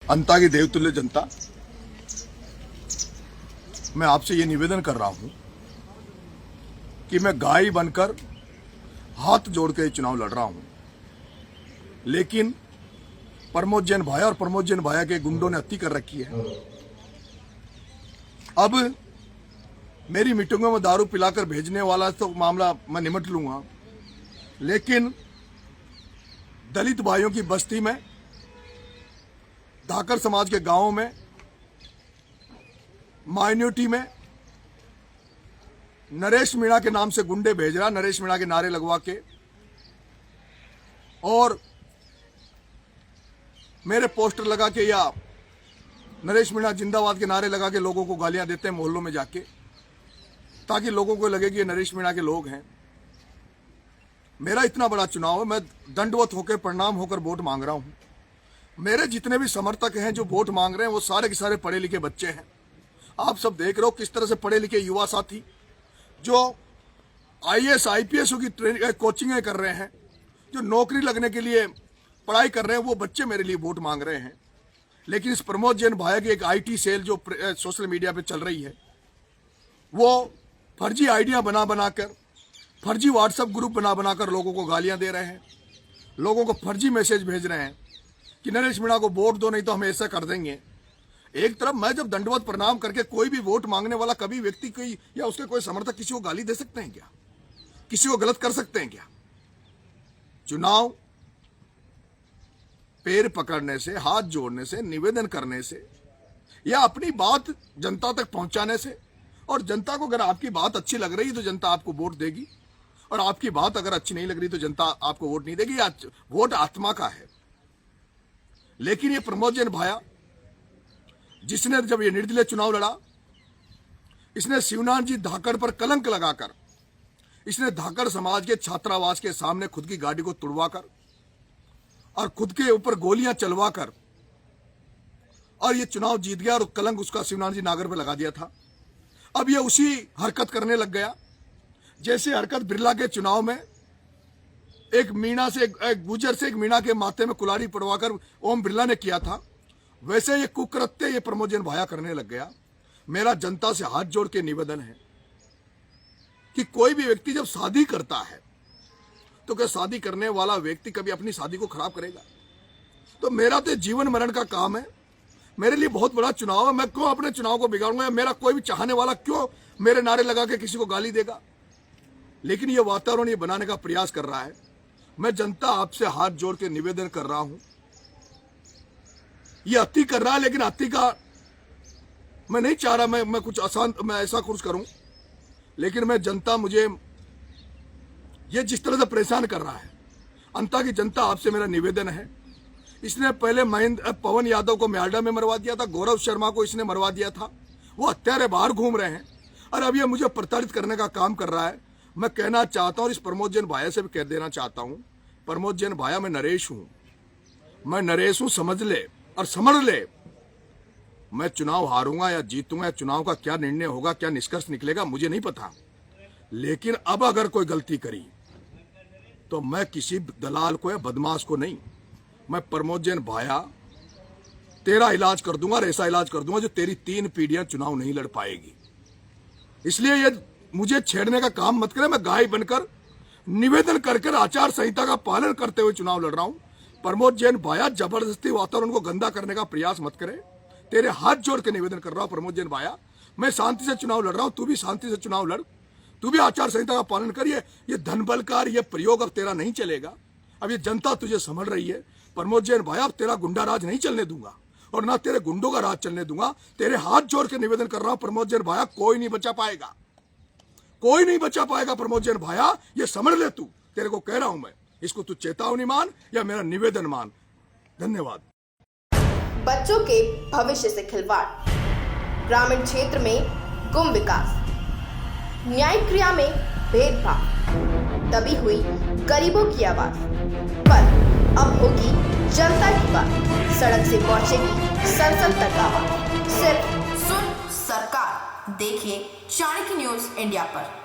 अंता की देवतुल्य जनता, मैं आपसे ये निवेदन कर रहा हूं कि मैं गाय बनकर हाथ जोड़ के चुनाव लड़ रहा हूं, लेकिन प्रमोद जैन भाया और प्रमोद जैन भाया के गुंडों ने अति कर रखी है। अब मेरी मीटिंगों में दारू पिलाकर भेजने वाला तो मामला मैं निमट लूंगा, लेकिन दलित भाइयों की बस्ती में, धाकर समाज के गांवों में, माइनॉरिटी में नरेश मीणा के नाम से गुंडे भेज रहा, नरेश मीणा के नारे लगवा के, और मेरे पोस्टर लगा के या नरेश मीणा जिंदाबाद के नारे लगा के लोगों को गालियां देते हैं मोहल्लों में जाके, ताकि लोगों को लगे कि ये नरेश मीणा के लोग हैं। मेरा इतना बड़ा चुनाव है, मैं दंडवत होकर प्रणाम होकर वोट मांग रहा हूं। मेरे जितने भी समर्थक हैं जो वोट मांग रहे हैं वो सारे के सारे पढ़े लिखे बच्चे हैं। आप सब देख रहे हो किस तरह से पढ़े लिखे युवा साथी जो आईएएस आईपीएस की कोचिंगें कर रहे हैं, जो नौकरी लगने के लिए पढ़ाई कर रहे हैं, वो बच्चे मेरे लिए वोट मांग रहे हैं। लेकिन इस प्रमोद जैन भाया की एक आईटी सेल जो सोशल मीडिया पे चल रही है, वो फर्जी आइडिया बना बनाकर, फर्जी व्हाट्सएप ग्रुप बना बनाकर लोगों को गालियां दे रहे हैं, लोगों को फर्जी मैसेज भेज रहे हैं कि नरेश मीणा को वोट दो नहीं तो हम ऐसा कर देंगे। एक तरफ मैं जब दंडवत प्रणाम करके कोई भी वोट मांगने वाला कभी व्यक्ति कोई या उसके कोई समर्थक किसी को गाली दे सकते हैं क्या? किसी को गलत कर सकते हैं क्या? चुनाव पैर पकड़ने से, हाथ जोड़ने से, निवेदन करने से या अपनी बात जनता तक पहुंचाने से, और जनता को अगर आपकी बात अच्छी लग रही है तो जनता आपको वोट देगी, और आपकी बात अगर अच्छी नहीं लग रही तो जनता आपको वोट नहीं देगी। वोट आत्मा का है। लेकिन ये प्रमोद जैन भाया, जिसने जब ये निर्दलीय चुनाव लड़ा, इसने शिवनाथ जी धाकड़ पर कलंक लगाकर, इसने धाकड़ समाज के छात्रावास के सामने खुद की गाड़ी को तुड़वाकर और खुद के ऊपर गोलियां चलवाकर और ये चुनाव जीत गया, और कलंक उसका शिवनाथ जी नागर पर लगा दिया था। अब ये उसी हरकत करने लग गया जैसे हरकत बिरला के चुनाव में एक मीणा से, एक गुजर से एक मीणा के माथे में कुल्हाड़ी पड़वाकर ओम बिरला ने किया था। वैसे ये कुकृत्य ये प्रमोद जैन भाया करने लग गया। मेरा जनता से हाथ जोड़ के निवेदन है कि कोई भी व्यक्ति जब शादी करता है तो क्या शादी करने वाला व्यक्ति कभी अपनी शादी को खराब करेगा? तो मेरा तो जीवन मरण का काम है, मेरे लिए बहुत बड़ा चुनाव है। मैं क्यों अपने चुनाव को बिगाड़ूंगा? या मेरा कोई भी चाहने वाला क्यों मेरे नारे लगा के किसी को गाली देगा? लेकिन ये वातावरण ये बनाने का प्रयास कर रहा है। मैं जनता आपसे हाथ जोड़ के निवेदन कर रहा हूं, ये अति कर रहा है, लेकिन अति का मैं नहीं चाह रहा मैं कुछ आसान मैं ऐसा कुछ करूं, लेकिन मैं जनता मुझे ये जिस तरह से परेशान कर रहा है, अंता की जनता आपसे मेरा निवेदन है। इसने पहले पवन यादव को म्यालडा में मरवा दिया था, गौरव शर्मा को इसने मरवा दिया था, वो हत्यारे बाहर घूम रहे हैं, और अब ये मुझे प्रताड़ित करने का काम कर रहा है। मैं कहना चाहता हूं, और इस प्रमोद जैन भाया से भी कह देना चाहता हूं, प्रमोद जैन भाया मैं नरेश हूं, मैं नरेश हूं, समझ ले और समझ ले। मैं चुनाव हारूंगा या जीतूंगा, या चुनाव का क्या निर्णय होगा, क्या निष्कर्ष निकलेगा, मुझे नहीं पता। लेकिन अब अगर कोई गलती करी तो मैं किसी दलाल को या बदमाश को नहीं, मैं प्रमोद जैन भाया तेरा इलाज कर दूंगा और ऐसा इलाज कर दूंगा जो तेरी 3 पीढ़ियां चुनाव नहीं लड़ पाएगी। इसलिए ये मुझे छेड़ने का काम मत करे। मैं गाय बनकर निवेदन कर आचार संहिता का पालन करते हुए चुनाव लड़ रहा हूं। प्रमोद जैन भाया जबरदस्ती वातावरण को गंदा करने का प्रयास मत करे। तेरे हाथ जोड़ के निवेदन कर रहा हूं प्रमोद जैन भाया, मैं शांति से चुनाव लड़ रहा हूं, तू भी शांति से चुनाव लड़, तू भी आचार संहिता का पालन करिए। ये धन का ये प्रयोग अब तेरा नहीं चलेगा। अब ये जनता तुझे समझ रही है। प्रमोद जैन भाया, अब तेरा गुंडा राज नहीं चलने दूंगा और ना तेरे गुंडों का राज चलने दूंगा। तेरे हाथ जोड़ के निवेदन कर रहा हूं प्रमोद जैन भाया, कोई नहीं बचा पाएगा, कोई नहीं बचा पाएगा प्रमोद जैन भाया, ये समझ ले तू। तेरे को कह रहा हूं मैं, इसको तू चेतावनी मान या मेरा निवेदन मान। धन्यवाद। बच्चों के भविष्य से खिलवाड़, ग्रामीण क्षेत्र में गुम विकास, न्यायिक क्रिया में भेदभाव, दबी हुई गरीबों की आवाज पर अब होगी जनता की बात। सड़क से पहुंचेगी संसद तक आवाज। सिर्फ सुन सरकार। देखिए चाणक्य न्यूज इंडिया पर।